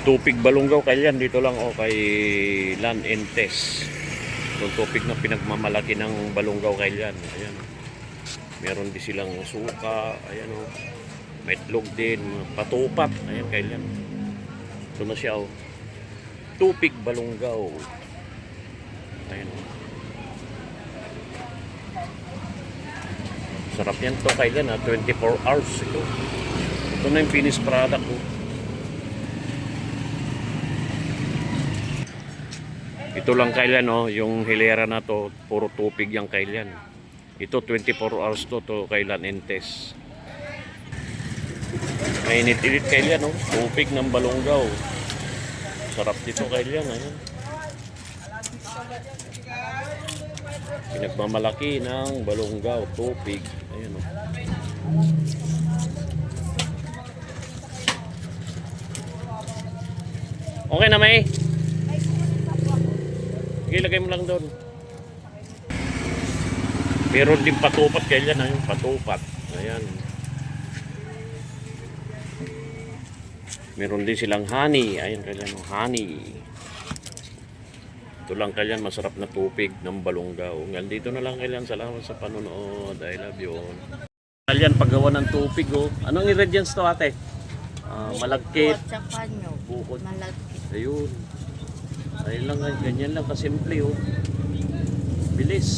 Tupig Balungaw kailan dito lang kay Land Entes. Yung tupig na pinagmamalaki ng Balungaw kailan. Ayan. Meron din silang suka, ayan may itlog din, patupat. Ayan kailan. Ito na siya Tupig Balungaw. Ayan Sarap yan to kailan 24 hours ito. Ito na yung finished product Ito lang kailan yung hilera na to, puro tupig yung kailan. Ito 24 hours to kailan Entes. Mainit-init kailan tupig ng Balungaw. Sarap dito kailan ayan. Pinagmamalaki ng Balungaw, tupig. Ayan Okay na may. Sige, lagay mo lang doon. Meron din patupat kailan yung patupat. Ayan. Meron din silang honey. Ayan kailan honey. Ito lang kailan masarap na tupig ng Balungaw. Hanggang dito na lang kailan. Salamat sa panonood. I love you. Kailan paggawa ng tupig Anong ingredients to ate? Malagkit. Bukod. Malagkit. Ayun. Ayun lang, ganyan lang kasimple Bilis.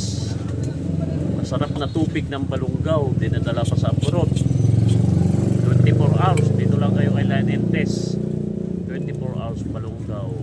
Masarap na tupig ng Balungaw. Dinadala pa sa abroad. 24 hours. Dito lang kayo kay Land Entes. 24 hours Balungaw.